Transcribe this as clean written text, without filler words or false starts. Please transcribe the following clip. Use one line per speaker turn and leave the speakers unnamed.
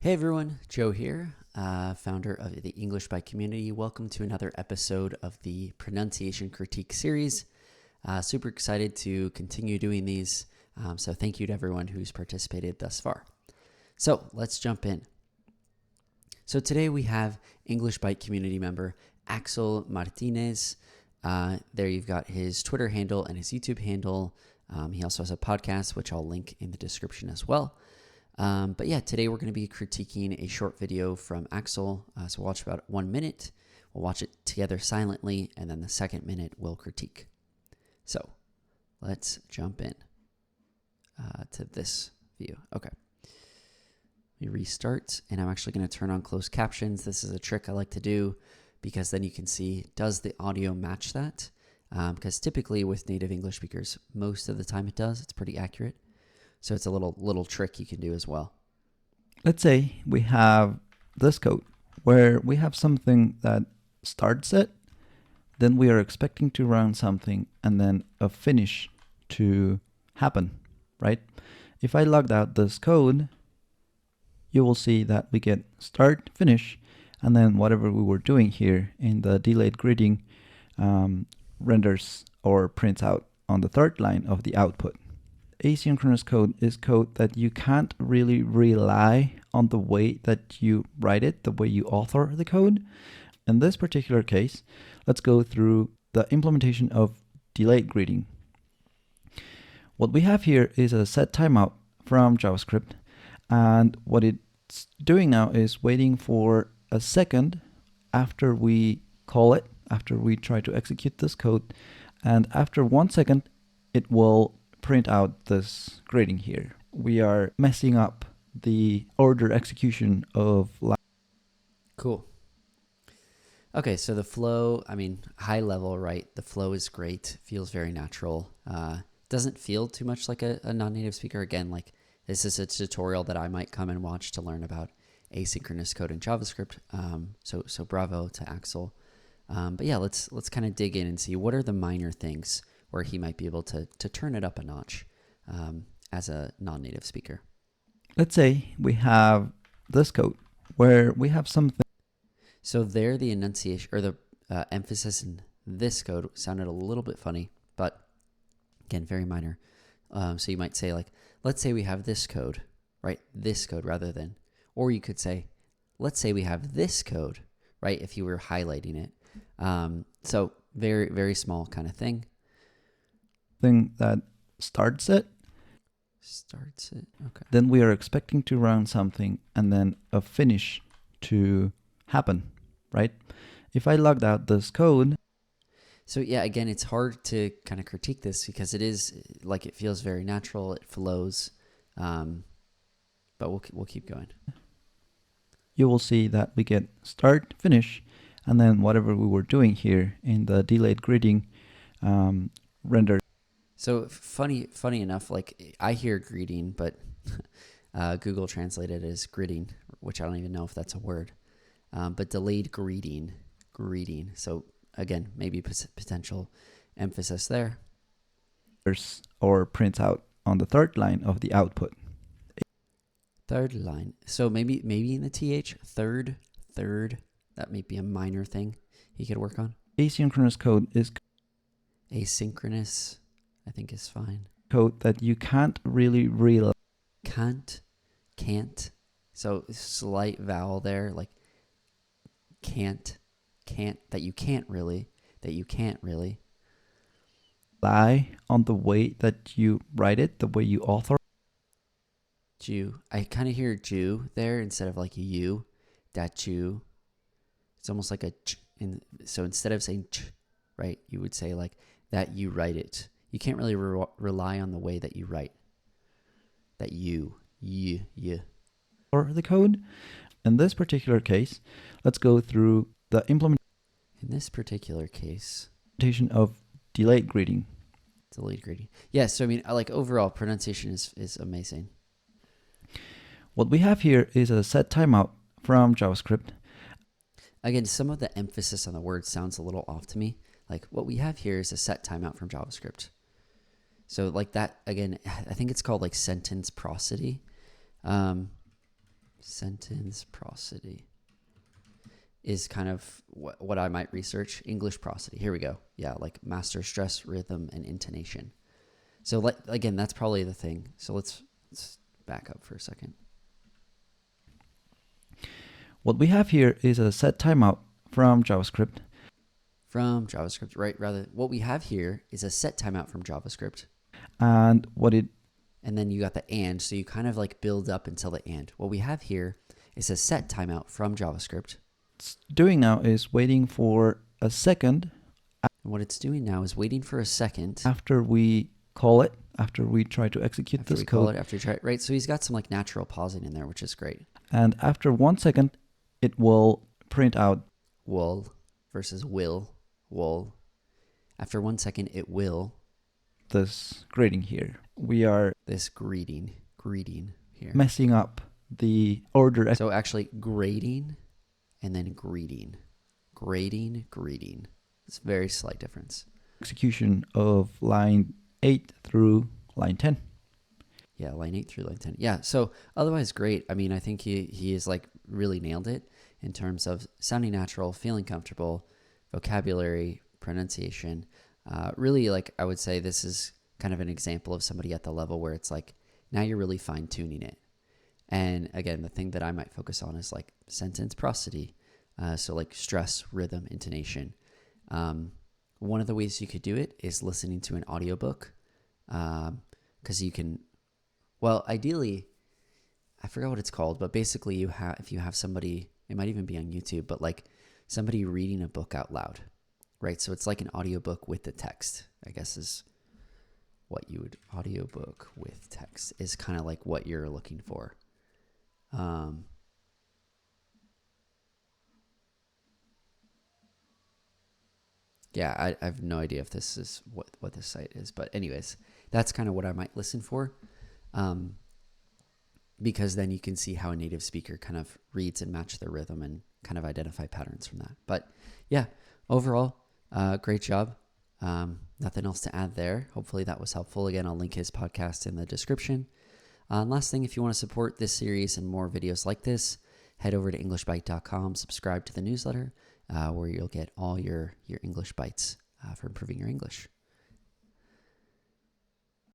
Hey everyone, Joe here, founder of the English Byte community. Welcome to another episode of the Pronunciation Critique series. Super excited to continue doing these, so thank you to everyone who's participated thus far. So let's jump in. So today we have English Byte community member Axel Martínez. There you've got his Twitter handle and his YouTube handle. He also has a podcast, which I'll link in the description as well. But yeah, today we're going to be critiquing a short video from Axel. So we'll watch about 1 minute. We'll watch it together silently, and then the second minute we'll critique. So let's jump in to this view. Okay. Let me restart, and I'm actually going to turn on closed captions. This is a trick I like to do because then you can see, does the audio match that? Because typically with native English speakers, most of the time it does. It's pretty accurate. So it's a little trick you can do as well.
Let's say we have this code where we have something that starts it, then we are expecting to run something and then a finish to happen, right? If I logged out this code, you will see that we get start, finish, and then whatever we were doing here in the delayed greeting renders or prints out on the third line of the output. Asynchronous code is code that you can't really rely on the way that you write it, the way you author the code. In this particular case, let's go through the implementation of delayed greeting. What we have here is a set timeout from JavaScript, and what it's doing now is waiting for a second after we call it, after we try to execute this code, and after 1 second, it will print out this greeting here. We are messing up the order execution of.
Cool. Okay, so the flow, high level, right? The flow is great, feels very natural. Doesn't feel too much like a non-native speaker. Again, like this is a tutorial that I might come and watch to learn about asynchronous code in JavaScript. So bravo to Axel. But yeah, let's kind of dig in and see what are the minor things where he might be able to turn it up a notch as a non-native speaker.
Let's say we have this code where we have something.
So there the enunciation or the emphasis in this code sounded a little bit funny, but again, very minor. So you might say like, let's say we have this code, right? This code rather than, or you could say, let's say we have this code, right? If you were highlighting it. So very, very small kind of thing.
Thing that starts it.
Okay.
Then we are expecting to run something and then a finish to happen, right? If I logged out this code.
So yeah, again, it's hard to kind of critique this because it is like it feels very natural. It flows, but we'll keep going.
You will see that we get start, finish, and then whatever we were doing here in the delayed greeting render.
So funny enough, like I hear greeting, but Google translated it as gritting, which I don't even know if that's a word. But delayed greeting. So again, maybe potential emphasis there.
Or prints out on the third line of the output.
Third line. So maybe in the TH, third, that may be a minor thing he could work on.
Asynchronous code is
asynchronous, I think is fine.
Code that you can't really realize.
Can't. So slight vowel there, like can't, that you can't really.
Rely on the way that you write it, the way you author.
Jew. I kind of hear Jew there instead of like you. That you. It's almost like a ch. So instead of saying ch, right, you would say like that you write it. You can't really rely on the way that you write. That you.
Or the code. In this particular case, let's go through the implementation.
In this particular case.
Of delayed greeting.
Delayed greeting. Yeah, so like overall pronunciation is amazing.
What we have here is a set timeout from JavaScript.
Again, some of the emphasis on the word sounds a little off to me. Like what we have here is a set timeout from JavaScript. So like that, again, I think it's called like sentence prosody. Sentence prosody is kind of what I might research. English prosody. Here we go. Yeah, like master stress, rhythm, and intonation. So again, that's probably the thing. So let's back up for a second.
What we have here is a set timeout from JavaScript.
From JavaScript, right? Rather, what we have here is a set timeout from JavaScript.
And
then you got the and, so you kind of like build up until the and. What we have here is a set timeout from JavaScript.
it's doing now is waiting for a second.
And what it's doing now is waiting for a second.
After we call it, after we try to execute this code.
After we try it, right? So he's got some like natural pausing in there, which is great.
And after 1 second, it will print out
Will versus will. After 1 second, it will.
This greeting here. We are
This greeting here.
messing up the order.
So actually grading and then greeting. Greeting. It's a very slight difference.
Execution of line 8 through line 10.
Yeah, line 8 through line 10. Yeah, so otherwise great. I mean, I think he is like really nailed it in terms of sounding natural, feeling comfortable, vocabulary, pronunciation. Really, like I would say this is kind of an example of somebody at the level where it's like now you're really fine tuning it. And again, the thing that I might focus on is like sentence prosody. So like stress, rhythm, intonation. One of the ways you could do it is listening to an audiobook. Because you can, well, ideally, I forgot what it's called, but basically if you have somebody, it might even be on YouTube, but like somebody reading a book out loud, right? So it's like an audiobook with the text, I guess is what you would, audiobook with text is kind of like what you're looking for. Yeah, I have no idea if this is what this site is, but anyways, that's kind of what I might listen for, because then you can see how a native speaker kind of reads and match their rhythm and kind of identify patterns from that. But yeah, overall, great job. Nothing else to add there. Hopefully that was helpful. Again, I'll link his podcast in the description. Last thing, if you want to support this series and more videos like this, head over to EnglishByte.com, subscribe to the newsletter, where you'll get all your English bites for improving your English.